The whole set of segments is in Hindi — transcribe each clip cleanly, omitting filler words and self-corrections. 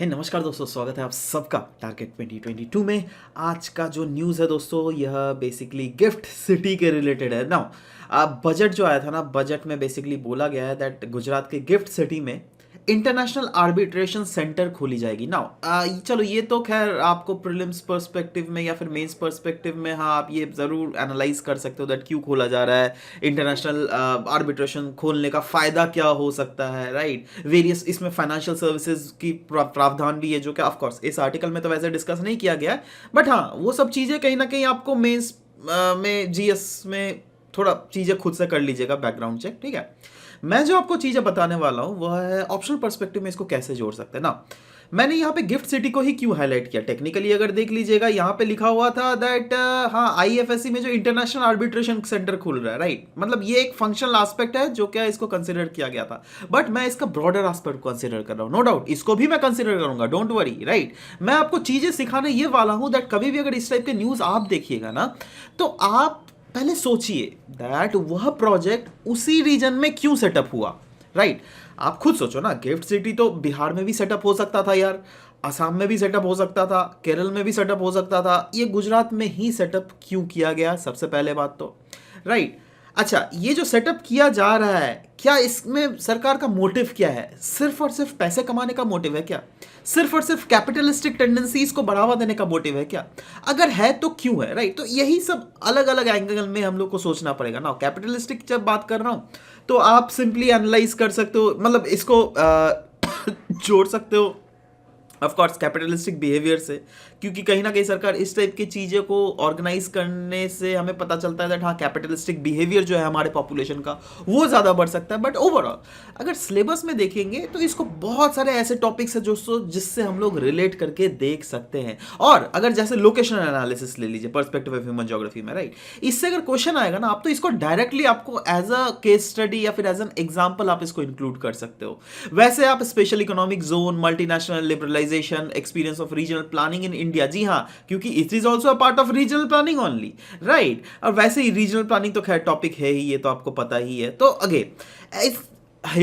हे नमस्कार दोस्तों, स्वागत है आप सबका टारगेट 2022 में। आज का जो न्यूज़ है दोस्तों, यह बेसिकली गिफ्ट सिटी के रिलेटेड है। नाउ बजट जो आया था ना, बजट में बेसिकली बोला गया है दैट गुजरात के गिफ्ट सिटी में इंटरनेशनल आर्बिट्रेशन सेंटर खोली जाएगी। नाउ चलो, ये तो खैर आपको प्रीलिम्स पर्सपेक्टिव में या फिर मेंस पर्सपेक्टिव में, हाँ, आप ये ज़रूर एनालाइज कर सकते हो दैट क्यों खोला जा रहा है, इंटरनेशनल आर्बिट्रेशन खोलने का फ़ायदा क्या हो सकता है, राइट। वेरियस इसमें फाइनेंशियल सर्विसेज की प्रावधान भी है, जो कि ऑफ कोर्स इस आर्टिकल में तो वैसे डिस्कस नहीं किया गया है, बट हाँ, वो सब चीज़ें कहीं ना कहीं आपको मेंस में, जीएस में थोड़ा चीज़ें खुद से कर लीजिएगा, बैकग्राउंड चेक, ठीक है। मैं जो आपको चीज़ें बताने वाला हूँ वह है ऑप्शनल पर्सपेक्टिव में इसको कैसे जोड़ सकते हैं ना। मैंने यहाँ पे गिफ्ट सिटी को ही क्यों हाईलाइट किया, टेक्निकली अगर देख लीजिएगा, यहाँ पे लिखा हुआ था दैट हाँ, आईएफएससी में जो इंटरनेशनल आर्बिट्रेशन सेंटर खुल रहा है, राइट, मतलब ये एक फंक्शनल एस्पेक्ट है जो क्या इसको कंसिडर किया गया था, बट मैं इसका ब्रॉडर एस्पेक्ट को कंसिडर कर रहा हूँ। नो डाउट इसको भी मैं कंसिडर करूंगा, डोंट वरी, राइट। मैं आपको चीज़ें सिखाने ये वाला हूँ दैट कभी भी अगर इस टाइप के न्यूज़ आप देखिएगा ना, तो आप पहले सोचिए दैट वह प्रोजेक्ट उसी रीजन में क्यों सेटअप हुआ, राइट। आप खुद सोचो ना, गिफ्ट सिटी तो बिहार में भी सेटअप हो सकता था यार, असम में भी सेटअप हो सकता था, केरल में भी सेटअप हो सकता था, ये गुजरात में ही सेटअप क्यों किया गया, सबसे पहले बात तो, राइट। अच्छा, ये जो सेटअप किया जा रहा है, क्या इसमें सरकार का मोटिव क्या है? सिर्फ और सिर्फ पैसे कमाने का मोटिव है क्या? सिर्फ और सिर्फ कैपिटलिस्टिक टेंडेंसीज को बढ़ावा देने का मोटिव है क्या? अगर है तो क्यों है, राइट। तो यही सब अलग अलग एंगल में हम लोग को सोचना पड़ेगा ना। कैपिटलिस्टिक जब बात कर रहा हूं तो आप सिंपली एनालाइज कर सकते हो, मतलब इसको जोड़ सकते हो ऑफ कोर्स कैपिटलिस्टिक बिहेवियर से, क्योंकि कहीं ना कहीं सरकार इस टाइप की चीज़ों को ऑर्गेनाइज करने से हमें पता चलता है दैट हाँ, कैपिटलिस्टिक बिहेवियर जो है हमारे पॉपुलेशन का वो ज़्यादा बढ़ सकता है। बट ओवरऑल अगर सिलेबस में देखेंगे तो इसको बहुत सारे ऐसे टॉपिक्स है जो जिससे हम लोग रिलेट करके देख सकते हैं। और अगर जैसे लोकेशनल एनालिसिस ले लीजिए, पर्सपेक्टिव ऑफ ह्यूमन ज्योग्राफी में, राइट, इससे अगर क्वेश्चन आएगा ना, आप तो इसको डायरेक्टली आपको एज अ केस स्टडी या फिर एज एन एग्जाम्पल आप इसको इंक्लूड कर सकते हो। वैसे आप special economic zone, multinational liberalisation, experience of regional planning in India, जी हाँ, क्योंकि it is also a part of regional planning only, right. और वैसे ही रीजनल प्लानिंग तो खैर टॉपिक है ही, ये तो आपको पता ही है। तो अगेन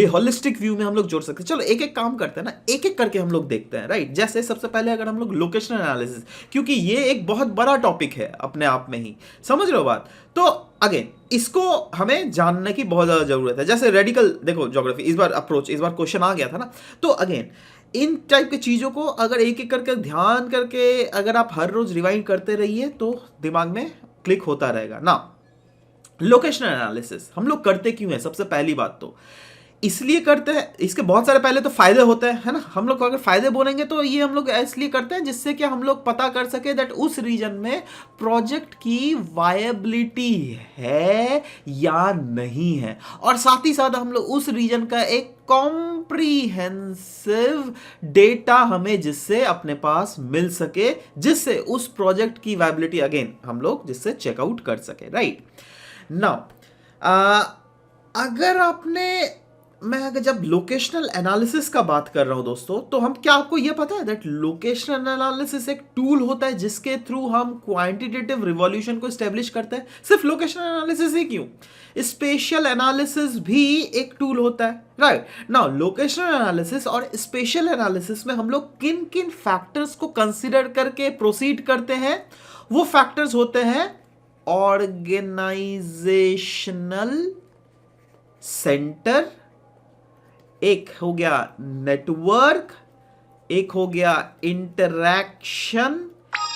होलिस्टिक व्यू में हम लोग जोड़ सकते हैं। चलो एक एक काम करते हैं ना, एक एक करके हम लोग देखते हैं, राइट। जैसे सबसे पहले अगर हम लोग लोकेशनल एनालिसिस, क्योंकि ये एक बहुत बड़ा टॉपिक है अपने आप में ही, समझ रहे हो बात। तो अगेन इसको हमें जानने की बहुत ज्यादा जरूरत है। जैसे रेडिकल देखो ज्योग्राफी, इस बार अप्रोच, इस बार क्वेश्चन आ गया था ना, तो अगेन इन टाइप की चीज़ों को अगर एक एक करके ध्यान करके अगर आप हर रोज रिवाइंड करते रहिए तो दिमाग में क्लिक होता रहेगा ना। लोकेशनल एनालिसिस हम लोग करते क्यों है? सबसे पहली बात तो इसलिए करते हैं, इसके बहुत सारे पहले तो फायदे होते हैं, है ना। हम लोग अगर फायदे बोलेंगे तो ये हम लोग इसलिए करते हैं जिससे कि हम लोग पता कर सके दैट उस रीजन में प्रोजेक्ट की वायबिलिटी है या नहीं है, और साथ ही साथ हम लोग उस रीजन का एक कॉम्प्रीहेंसिव डेटा हमें जिससे अपने पास मिल सके, जिससे उस प्रोजेक्ट की वायबिलिटी अगेन हम लोग जिससे चेकआउट कर सके, राइट। नाउ अगर आपने, मैं अगर जब लोकेशनल एनालिसिस का बात कर रहा हूं दोस्तों, तो हम क्या, आपको यह पता है दैट लोकेशनल एनालिसिस एक टूल होता है जिसके थ्रू हम क्वांटिटेटिव रिवॉल्यूशन को एस्टेब्लिश करते हैं। सिर्फ लोकेशनल एनालिसिस ही क्यों, स्पेशियल एनालिसिस भी एक टूल होता है, राइट। नाउ लोकेशनल एनालिसिस और स्पेशियल एनालिसिस में हम लोग किन किन फैक्टर्स को कंसिडर करके प्रोसीड करते हैं? वो फैक्टर्स होते हैं ऑर्गेनाइजेशनल सेंटर, एक हो गया नेटवर्क, एक हो गया इंटरैक्शन,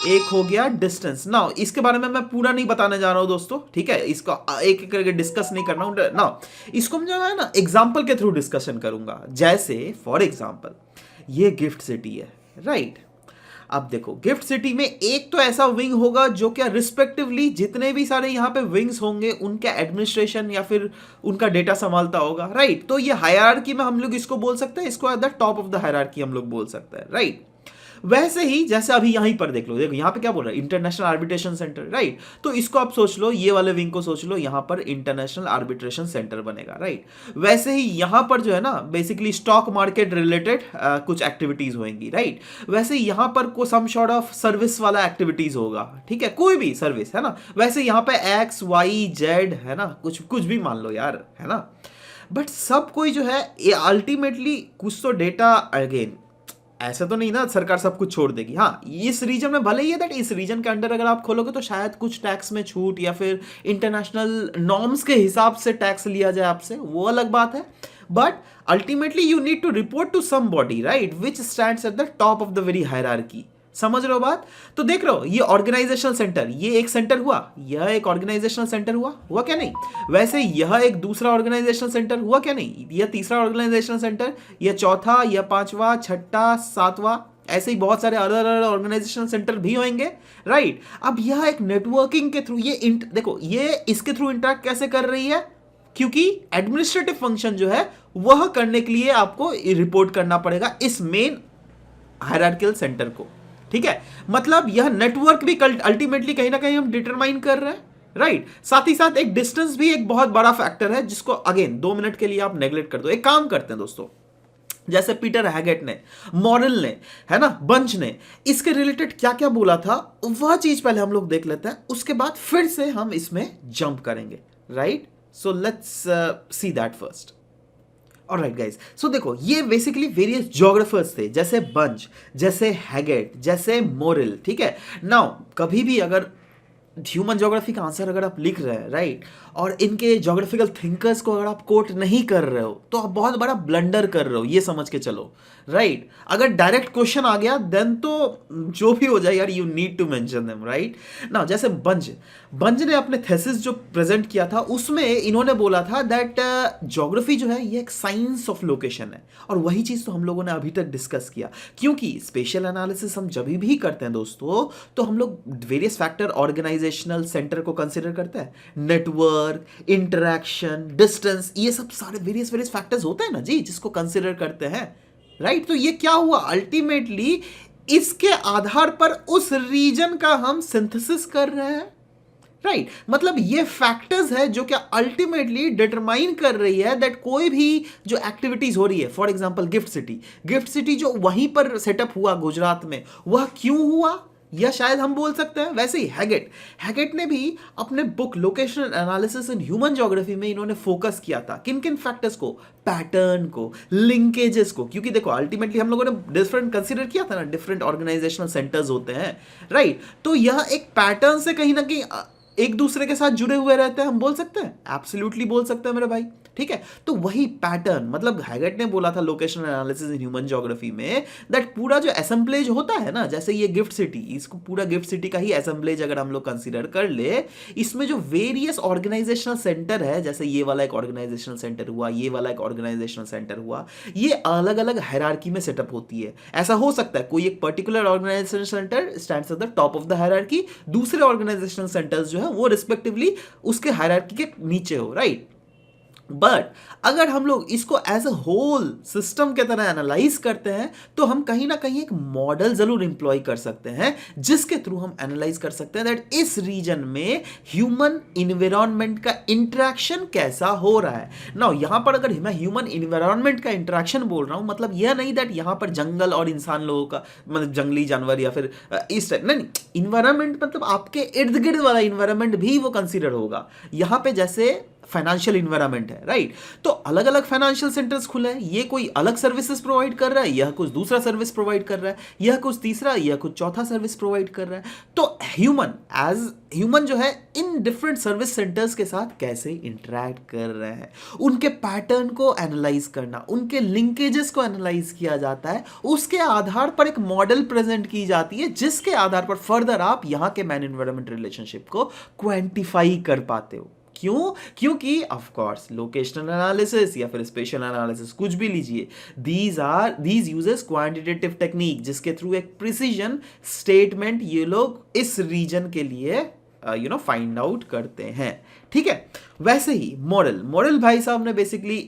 एक हो गया डिस्टेंस। नाउ इसके बारे में मैं पूरा नहीं बताने जा रहा हूं दोस्तों, ठीक है, इसको एक एक करके डिस्कस नहीं करना हूं ना। इसको मैं जो है ना एग्जांपल के थ्रू डिस्कशन करूंगा। जैसे फॉर एग्जांपल ये गिफ्ट सिटी है, राइट। अब देखो गिफ्ट सिटी में एक तो ऐसा विंग होगा जो क्या रिस्पेक्टिवली जितने भी सारे यहाँ पे विंग्स होंगे उनका एडमिनिस्ट्रेशन या फिर उनका डेटा संभालता होगा, राइट। तो ये हायरार्की में हम लोग इसको बोल सकते हैं, इसको eight the top of the hierarchy हम लोग बोल सकते हैं, राइट। वैसे ही जैसे अभी यहीं पर देख लो, देखो यहाँ पे क्या बोल रहा है, इंटरनेशनल आर्बिट्रेशन सेंटर, राइट। तो इसको आप सोच लो, ये वाले विंग को सोच लो, यहाँ पर इंटरनेशनल आर्बिट्रेशन सेंटर बनेगा, राइट। वैसे ही यहाँ पर जो है ना बेसिकली स्टॉक मार्केट रिलेटेड कुछ एक्टिविटीज होंगी, राइट। वैसे यहाँ पर को सम सॉर्ट ऑफ सर्विस वाला एक्टिविटीज होगा, ठीक है, कोई भी सर्विस, है ना। वैसे यहाँ पे एक्स वाई जेड है ना, कुछ कुछ भी मान लो यार, है ना। बट सब कोई जो है ये अल्टीमेटली कुछ तो डेटा अगेन ऐसा तो नहीं ना सरकार सब कुछ छोड़ देगी। हाँ, इस रीजन में भले ही है दैट इस रीजन के अंडर अगर आप खोलोगे तो शायद कुछ टैक्स में छूट या फिर इंटरनेशनल नॉर्म्स के हिसाब से टैक्स लिया जाए आपसे, वो अलग बात है। But ultimately you need to report to some body, right, which stands at the top of the very hierarchy. समझ रहे हो बात? तो देख रहे हो ये ऑर्गेनाइजेशनल सेंटर, ये एक सेंटर हुआ, यह एक ऑर्गेनाइजेशनल सेंटर हुआ क्या नहीं? वैसे यह एक दूसरा ऑर्गेनाइजेशनल सेंटर हुआ क्या नहीं? यह तीसरा ऑर्गेनाइजेशनल सेंटर, यह चौथा, यह पांचवा, छठा, सातवां, ऐसे ही बहुत सारे अलग अलग ऑर्गेनाइजेशनल सेंटर भी होंगे, राइट। अब यह एक नेटवर्किंग के थ्रू ये देखो ये इसके थ्रू इंटरेक्ट कैसे कर रही है, क्योंकि एडमिनिस्ट्रेटिव फंक्शन जो है वह करने के लिए आपको रिपोर्ट करना पड़ेगा इस मेन हायरार्किकल सेंटर को, ठीक है। मतलब यह नेटवर्क भी अल्टीमेटली कहीं ना कहीं हम डिटरमाइन कर रहे हैं, राइट। साथ ही साथ एक डिस्टेंस भी एक बहुत बड़ा फैक्टर है जिसको अगेन 2 मिनट के लिए आप नेग्लेक्ट कर दो। एक काम करते हैं दोस्तों, जैसे पीटर हैगेट ने, मॉरल ने, है ना, बंच ने इसके रिलेटेड क्या क्या बोला था वह चीज पहले हम लोग देख लेते हैं, उसके बाद फिर से हम इसमें जंप करेंगे, right. So let's see that first. Alright guys, so देखो ये बेसिकली वेरियस जोग्राफर्स थे, जैसे बंच, जैसे हैगेट, जैसे मोरल, ठीक है। नाउ कभी भी अगर ह्यूमन ज्योग्राफी का आंसर अगर आप लिख रहे हैं, राइट, और इनके ज्योग्राफिकल थिंकर्स को अगर आप कोट नहीं कर रहे हो तो आप बहुत बड़ा ब्लंडर कर रहे हो, ये समझ के चलो, राइट। अगर डायरेक्ट क्वेश्चन आ गया देन तो जो भी हो जाए यार, you need to mention them, right ना। जैसे बंज ने अपने थेसिस जो प्रेजेंट किया था उसमें इन्होंने बोला था दैट ज्योग्राफी जो है ये एक साइंस ऑफ लोकेशन है, और वही चीज तो हम लोगों ने अभी तक डिस्कस किया, क्योंकि स्पेशल एनालिसिस हम जब भी करते हैं दोस्तों तो हम लोग वेरियस फैक्टर ऑर्गेनाइजेशनल सेंटर को कंसिडर करते हैं, नेटवर्क, इंटरैक्शन, डिस्टेंस, ये सब सारे वेरियस फैक्टर्स होते हैं ना जी जिसको कंसिडर करते हैं, राइट। तो ये क्या हुआ, अल्टीमेटली इसके आधार पर उस रीजन का हम सिंथेसिस कर रहे हैं, राइट। मतलब ये फैक्टर्स है जो क्या अल्टीमेटली डिटरमाइन कर रही है दैट कोई भी जो एक्टिविटीज हो रही है, फॉर एग्जांपल गिफ्ट सिटी जो वहीं पर सेटअप हुआ गुजरात में, वह क्यों हुआ, या शायद हम बोल सकते हैं वैसे ही हैगेट ने भी अपने book locational analysis in human geography में इन्होंने फोकस किया था किन किन फैक्टर्स को, पैटर्न को, लिंकेजेस को, क्योंकि देखो अल्टीमेटली हम लोगों ने डिफरेंट कंसीडर किया था ना, डिफरेंट ऑर्गेनाइजेशनल सेंटर्स होते हैं, राइट। तो यह एक पैटर्न से कहीं ना कहीं एक दूसरे के साथ जुड़े हुए रहते हैं, हम बोल सकते हैं, एब्सोल्युटली बोल सकते हैं मेरे भाई, ठीक है। तो वही पैटर्न, मतलब हैगेट ने बोला था locational analysis in human geography में दैट पूरा जो असेंबलेज होता है ना, जैसे ये गिफ्ट सिटी, इसको पूरा गिफ्ट सिटी का ही असेंबलेज अगर हम लोग कंसीडर कर ले, इसमें जो वेरियस ऑर्गेनाइजेशनल सेंटर है, जैसे ये वाला एक ऑर्गेनाइजेशनल सेंटर हुआ, ये वाला एक ऑर्गेनाइजेशनल सेंटर हुआ, ये अलग अलग हायरार्की में सेटअप होती है। ऐसा हो सकता है कोई एक particular organisational centre stands at the top of the hierarchy, दूसरे ऑर्गेनाइजेशनल सेंटर्स जो है वो रिस्पेक्टिवली उसके हायरार्की के नीचे हो, राइट। बट अगर हम लोग इसको एज अ होल सिस्टम के तरह एनालाइज करते हैं तो हम कहीं ना कहीं एक मॉडल जरूर इंप्लॉय कर सकते हैं जिसके थ्रू हम एनालाइज कर सकते हैं दैट इस रीजन में ह्यूमन इन्वायरमेंट का इंटरेक्शन कैसा हो रहा है। नाउ यहां पर अगर मैं ह्यूमन इन्वायरमेंट का इंटरेक्शन बोल रहा हूं, मतलब यह नहीं दैट यहां पर जंगल और इंसान लोगों का, मतलब जंगली जानवर या फिर इस टाइप नहीं, इन्वायरमेंट मतलब आपके इर्द गिर्द वाला इन्वायरमेंट भी वो कंसीडर होगा। यहां पे जैसे फाइनेंशियल इन्वायरमेंट है, राइट, तो अलग अलग फाइनेंशियल सेंटर्स खुले हैं, ये कोई अलग सर्विसेज प्रोवाइड कर रहा है, यह कुछ दूसरा सर्विस प्रोवाइड कर रहा है, यह कुछ तीसरा, यह कुछ चौथा सर्विस प्रोवाइड कर रहा है। तो ह्यूमन जो है इन डिफरेंट सर्विस सेंटर्स के साथ कैसे इंटरेक्ट कर रहे हैं, उनके पैटर्न को एनालाइज करना, उनके लिंकेजेस को एनालाइज किया जाता है, उसके आधार पर एक मॉडल प्रेजेंट की जाती है जिसके आधार पर फर्दर आप यहां के मैन एनवायरनमेंट रिलेशनशिप को क्वांटिफाई कर पाते हो। क्यों? क्योंकि ऑफ कोर्स लोकेशनल एनालिसिस या फिर स्पेशल एनालिसिस कुछ भी लीजिए, दीज यूजेस क्वांटिटेटिव टेक्निक जिसके थ्रू एक प्रिसीजन स्टेटमेंट ये लोग इस रीजन के लिए फाइंड आउट करते हैं, ठीक है। वैसे ही मॉरल भाई साहब ने basically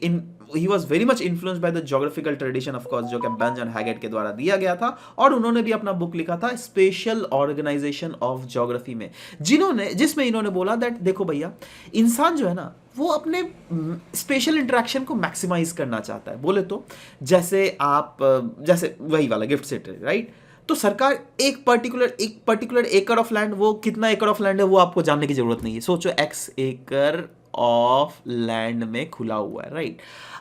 he was very much influenced by the geographical tradition of course जो कि बंच एंड हैगेट के द्वारा दिया गया था, और उन्होंने भी अपना बुक लिखा था स्पेशल ऑर्गेनाइजेशन ऑफ ज्योग्राफी में, जिसमें इन्होंने बोला दैट देखो भैया इंसान जो है ना वो अपने स्पेशल इंटरेक्शन को मैक्सिमाइज करना चाहता है। बोले तो जैसे वही वाला गिफ्ट सेट, राइट, तो सरकार एक पर्टिकुलर एकड़ ऑफ लैंड, वो कितना एकड़ ऑफ लैंड है वो आपको जानने की जरूरत नहीं है, सोचो x एकड़ ऑफ लैंड में खुला हुआ है, राइट।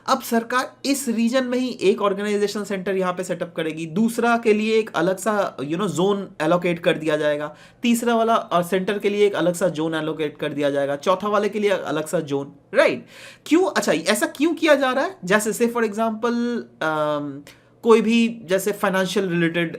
अब सरकार इस रीजन में ही एक ऑर्गेनाइजेशनल सेंटर यहाँ पे सेटअप करेगी, दूसरा के लिए एक अलग सा जोन एलोकेट कर दिया जाएगा, तीसरा वाला और सेंटर के लिए एक अलग सा जोन एलोकेट कर दिया जाएगा, चौथा वाले के लिए अलग सा जोन, राइट। क्यों? अच्छा, ऐसा क्यों किया जा रहा है? जैसे से फॉर एग्जांपल कोई भी जैसे फाइनेंशियल रिलेटेड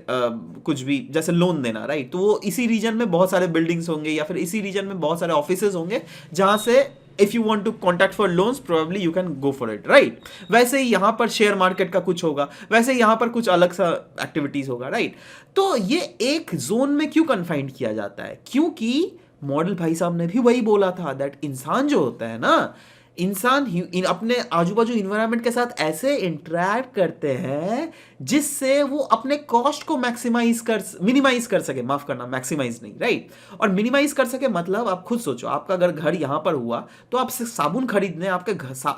कुछ भी जैसे लोन देना, राइट, तो वो इसी रीजन में बहुत सारे बिल्डिंग्स होंगे या फिर इसी रीजन में बहुत सारे ऑफिसेज होंगे जहां से if you want to contact for loans probably you can go for it, right. वैसे ही यहां पर शेयर मार्केट का कुछ होगा, वैसे ही यहां पर कुछ अलग सा एक्टिविटीज होगा, राइट। तो ये एक जोन में क्यों कन्फाइंड किया जाता है? क्योंकि मॉडल भाई साहब ने भी वही बोला था दैट इंसान जो होता है ना, इंसान अपने आजू बाजू इन्वायरमेंट के साथ ऐसे इंटरेक्ट करते हैं जिससे वो अपने कॉस्ट को मिनिमाइज कर सके, माफ करना, मैक्सिमाइज नहीं, राइट। और मिनिमाइज कर सके मतलब आप खुद सोचो, आपका अगर घर यहां पर हुआ तो आप साबुन खरीदने आपके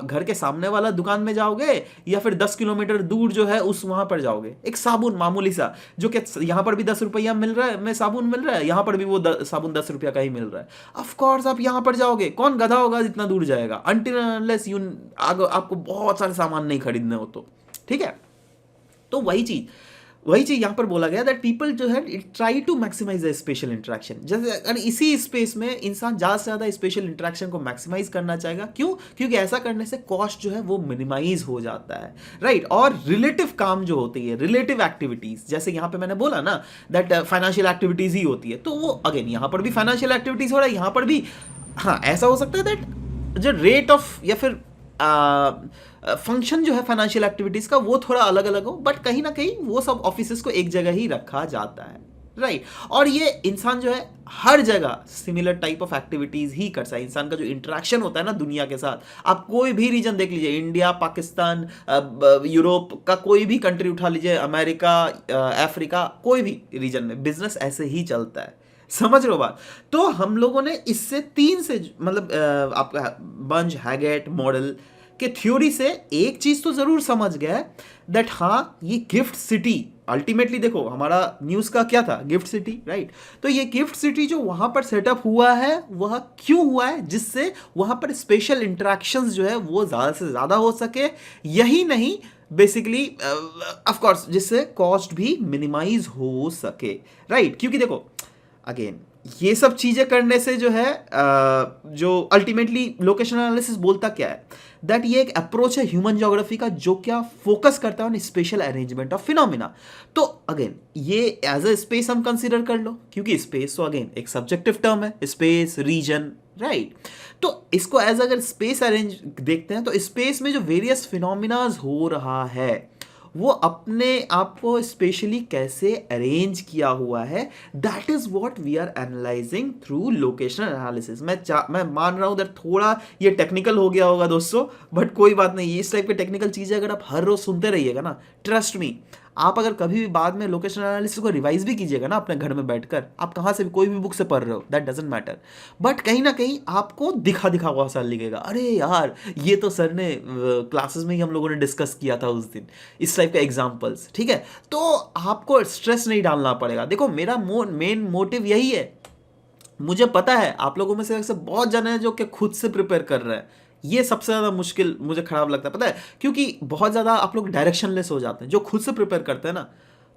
घर के सामने वाला दुकान में जाओगे या फिर 10 किलोमीटर दूर जो है उस वहां पर जाओगे, एक साबुन मामूली सा जो कि यहां पर भी 10 रुपया मिल रहा है, में साबुन मिल रहा है, यहां पर भी वो साबुन 10 रुपया का ही मिल रहा है, ऑफ कोर्स आप यहां पर जाओगे। कौन गधा होगा जितना दूर जाएगा? अनलेस यू आपको बहुत सारे सामान नहीं खरीदने हो तो, ठीक है। तो वही चीज यहां पर बोला गया दैट पीपल जो है try to maximise the special interaction. जैसे अगर इसी स्पेस में इंसान ज्यादा से ज्यादा स्पेशल इंटरेक्शन को मैक्सिमाइज करना चाहेगा, क्यों? क्योंकि ऐसा करने से कॉस्ट जो है वो मिनिमाइज हो जाता है, राइट। और रिलेटिव काम जो होती है, रिलेटिव एक्टिविटीज, जैसे यहां पे मैंने बोला ना दैट फाइनेंशियल एक्टिविटीज ही होती है, तो वो अगेन यहां पर भी फाइनेंशियल एक्टिविटीज हो रहा है, यहां पर भी हाँ ऐसा हो सकता है दैट जो रेट ऑफ या फिर फंक्शन जो है फाइनेंशियल एक्टिविटीज का वो थोड़ा अलग अलग हो, बट कहीं ना कहीं वो सब ऑफिसेस को एक जगह ही रखा जाता है, राइट। और ये इंसान जो है हर जगह सिमिलर टाइप ऑफ एक्टिविटीज ही करता है। इंसान का जो इंटरेक्शन होता है ना दुनिया के साथ, आप कोई भी रीजन देख लीजिए, इंडिया, पाकिस्तान, यूरोप का कोई भी कंट्री उठा लीजिए, अमेरिका, अफ्रीका, कोई भी रीजन में बिजनेस ऐसे ही चलता है, समझ रहे हो बात। तो हम लोगों ने इससे तीन से मतलब आपका बंज हैगेट मॉडल के थ्योरी से एक चीज तो जरूर समझ गया दैट हाँ ये गिफ्ट सिटी अल्टीमेटली, देखो हमारा न्यूज का क्या था, गिफ्ट सिटी, राइट। तो ये गिफ्ट सिटी जो वहां पर सेटअप हुआ है वह क्यों हुआ है? जिससे वहां पर स्पेशल इंटरेक्शंस जो है वो ज्यादा से ज्यादा हो सके, यही नहीं बेसिकली ऑफ कोर्स जिससे कॉस्ट भी मिनिमाइज हो सके, राइट। क्योंकि देखो अगेन ये सब चीजें करने से जो है जो अल्टीमेटली लोकेशन एनालिसिस बोलता क्या है दैट ये एक अप्रोच है ह्यूमन ज्योग्राफी का जो क्या फोकस करता है on special arrangement of phenomena. तो अगेन ये एज अ स्पेस हम कंसीडर कर लो, क्योंकि स्पेस तो अगेन एक सब्जेक्टिव टर्म है, स्पेस, रीजन, राइट। तो इसको एज अगर स्पेस अरेंज देखते हैं तो स्पेस में जो वेरियस फिनोमिनाज हो रहा है वो अपने आप को स्पेशली कैसे अरेंज किया हुआ है, that is what we are analysing through locational analysis. मैं मान रहा हूं दैट थोड़ा ये टेक्निकल हो गया होगा दोस्तों, बट कोई बात नहीं, इस टाइप के टेक्निकल चीजें अगर आप हर रोज सुनते रहिएगा ना, ट्रस्ट मी, आप अगर कभी भी बाद में लोकेशन एनालिसिस को रिवाइज भी कीजिएगा ना अपने घर में बैठकर, आप कहाँ से भी कोई भी बुक से पढ़ रहे हो, दैट डजंट मैटर, बट कहीं ना कहीं आपको दिखा हुआ सा लिखेगा, अरे यार ये तो सर ने क्लासेस में ही हम लोगों ने डिस्कस किया था उस दिन, इस टाइप के एग्जाम्पल्स, ठीक है। तो आपको स्ट्रेस नहीं डालना पड़ेगा। देखो मेरा मेन मोटिव यही है, मुझे पता है आप लोगों में से बहुत जने हैं जो कि खुद से प्रिपेयर कर रहे हैं, ये सबसे ज़्यादा मुश्किल मुझे खराब लगता है, पता है, क्योंकि बहुत ज़्यादा आप लोग डायरेक्शनलेस हो जाते हैं जो खुद से प्रिपेयर करते हैं ना।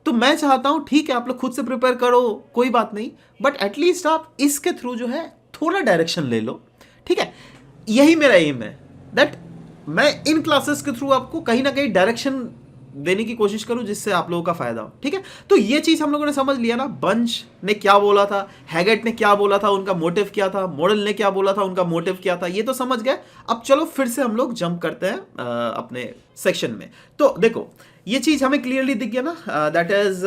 तो मैं चाहता हूं ठीक है आप लोग खुद से प्रिपेयर करो, कोई बात नहीं, बट एटलीस्ट आप इसके थ्रू जो है थोड़ा डायरेक्शन ले लो, ठीक है। यही मेरा एम है दैट मैं इन क्लासेस के थ्रू आपको कहीं ना कहीं डायरेक्शन देने की कोशिश करूं जिससे आप लोगों का फायदा हो, ठीक है। तो ये चीज हम लोगों ने समझ लिया ना, बंच ने क्या बोला था, हैगेट ने क्या बोला था, उनका मोटिव क्या था, मॉडल ने क्या बोला था, उनका मोटिव क्या था, ये तो समझ गए। अब चलो फिर से हम लोग जंप करते हैं अपने सेक्शन में। तो देखो ये चीज हमें क्लियरली दिख गया ना, दैट इज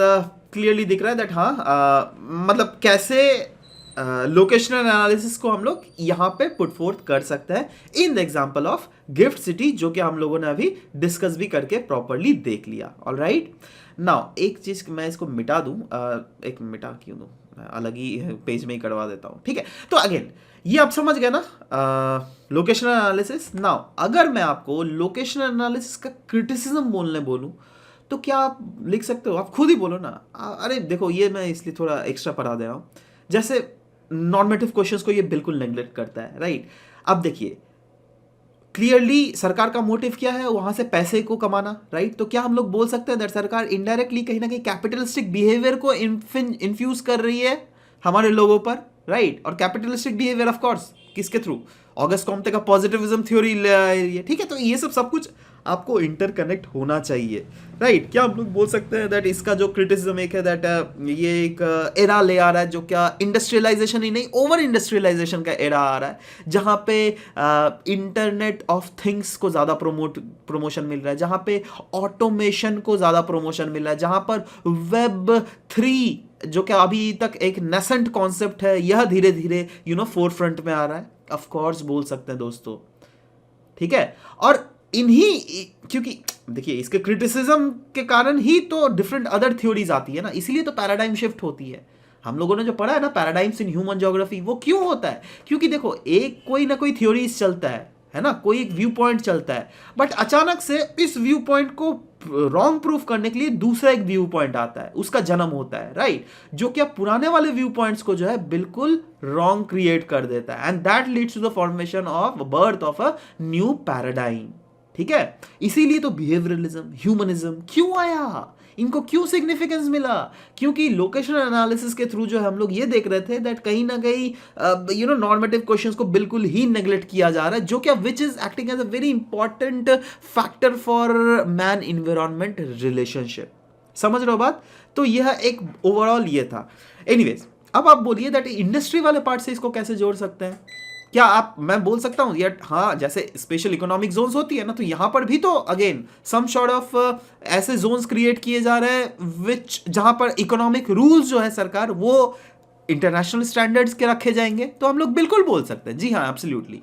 क्लियरली दिख रहा है दैट हाँ मतलब कैसे लोकेशनल एनालिसिस को हम लोग यहाँ पे पुट फोर्थ कर सकते हैं in the example of gift city, जो कि हम लोगों ने अभी डिस्कस भी करके प्रॉपरली देख लिया। ऑलराइट, नाउ एक चीज मैं इसको मिटा दूं, एक मिटा क्यों दूं, मैं अलग ही पेज में ही करवा देता हूं, ठीक है। तो अगेन ये आप समझ गए ना लोकेशनल एनालिसिस। नाउ अगर मैं आपको लोकेशनल एनालिसिस का क्रिटिसिज्म बोलने बोलूं तो क्या आप लिख सकते हो? आप खुद ही बोलो ना। अरे देखो ये मैं इसलिए थोड़ा एक्स्ट्रा पढ़ा दे रहा हूं, जैसे नॉर्मेटिव क्वेश्चंस को ये बिल्कुल नेग्लेक्ट करता है, राइट। अब देखिए क्लियरली सरकार का मोटिव क्या है, वहां से पैसे को कमाना, राइट? तो क्या हम लोग बोल सकते हैं दैट सरकार इनडायरेक्टली कहीं ना कहीं कैपिटलिस्टिक बिहेवियर को इन्फ्यूज कर रही है हमारे लोगों पर, राइट? और कैपिटलिस्टिक बिहेवियर ऑफ कोर्स किसके थ्रू? ऑगस्ट कॉम्टे का पॉजिटिविज्म थ्योरी है, ठीक है? तो ये सब कुछ आपको इंटरकनेक्ट होना चाहिए, राइट? क्या हम लोग बोल सकते हैं दैट इसका जो क्रिटिसिज्म एक है दैट ये एक एरा ले आ रहा है जो क्या इंडस्ट्रियलाइजेशन ही नहीं, ओवर इंडस्ट्रियलाइजेशन का एरा आ रहा है, जहाँ पे इंटरनेट ऑफ थिंग्स को ज़्यादा प्रमोशन मिल रहा है, जहाँ पे ऑटोमेशन को ज़्यादा प्रमोशन मिल रहा है, जहाँ पर Web3 जो क्या अभी तक एक नेसेंट कॉन्सेप्ट है, यह धीरे धीरे फोर फ्रंट में आ रहा है, ऑफ कोर्स बोल सकते हैं दोस्तों, ठीक है? और इन्हीं, क्योंकि देखिए इसके क्रिटिसिज्म के कारण ही तो डिफरेंट अदर थ्योरीज आती है ना, इसीलिए तो पैराडाइम शिफ्ट होती है। हम लोगों ने जो पढ़ा है ना पैराडाइम्स इन ह्यूमन ज्योग्राफी, वो क्यों होता है? क्योंकि देखो एक कोई ना कोई थ्योरीज चलता है ना, कोई एक व्यू पॉइंट चलता है, बट अचानक से इस व्यू पॉइंट को रॉन्ग प्रूफ करने के लिए दूसरा एक व्यू पॉइंट आता है, उसका जन्म होता है, राइट? जो क्या पुराने वाले व्यू पॉइंट्स को जो है बिल्कुल रॉन्ग क्रिएट कर देता है, and that leads to the formation of birth of a new paradigm, ठीक है? इसीलिए तो बिहेवियरलिज्म, ह्यूमनिज्म क्यों आया, इनको क्यों सिग्निफिकेंस मिला? क्योंकि लोकेशन एनालिसिस के थ्रू जो हम लोग ये देख रहे थे दैट कहीं ना कहीं नॉर्मेटिव क्वेश्चंस को बिल्कुल ही नेग्लेक्ट किया जा रहा है, जो क्या which is acting as a very important factor for man environment relationship. समझ रहे हो बात? तो यह एक ओवरऑल ये था। एनीवेज, अब आप बोलिए दैट इंडस्ट्री वाले पार्ट से इसको कैसे जोड़ सकते हैं? क्या आप, मैं बोल सकता हूं यार, हाँ, जैसे स्पेशल इकोनॉमिक जोन्स होती है ना, तो यहां पर भी तो अगेन सम सॉर्ट ऑफ ऐसे जोन्स क्रिएट किए जा रहे हैं विच, जहां पर इकोनॉमिक रूल्स जो है सरकार वो इंटरनेशनल स्टैंडर्ड्स के रखे जाएंगे। तो हम लोग बिल्कुल बोल सकते हैं जी हाँ, एब्सोल्युटली,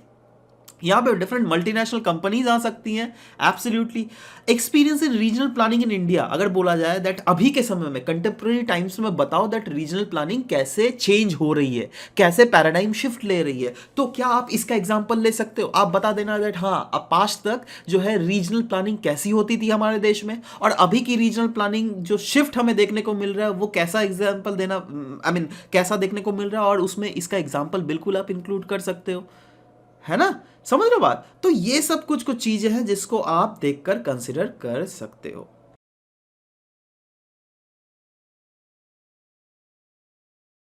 यहाँ पे डिफरेंट मल्टीनेशनल कंपनीज आ सकती हैं, absolutely. Experience in regional planning in India अगर बोला जाए दैट अभी के समय में कंटेम्प्रेरी टाइम्स में बताओ दैट रीजनल प्लानिंग कैसे चेंज हो रही है, कैसे पैराडाइम शिफ्ट ले रही है, तो क्या आप इसका एग्जांपल ले सकते हो? आप बता देना दैट हाँ, अब पास्ट तक जो है रीजनल प्लानिंग कैसी होती थी हमारे देश में, और अभी की रीजनल प्लानिंग जो शिफ्ट हमें देखने को मिल रहा है वो कैसा एग्जाम्पल देना, आई मीन कैसा देखने को मिल रहा है, और उसमें इसका एग्जाम्पल बिल्कुल आप इंक्लूड कर सकते हो, है ना? समझ रहे हो बात? तो ये सब कुछ चीजें हैं जिसको आप देखकर कंसिडर कर सकते हो।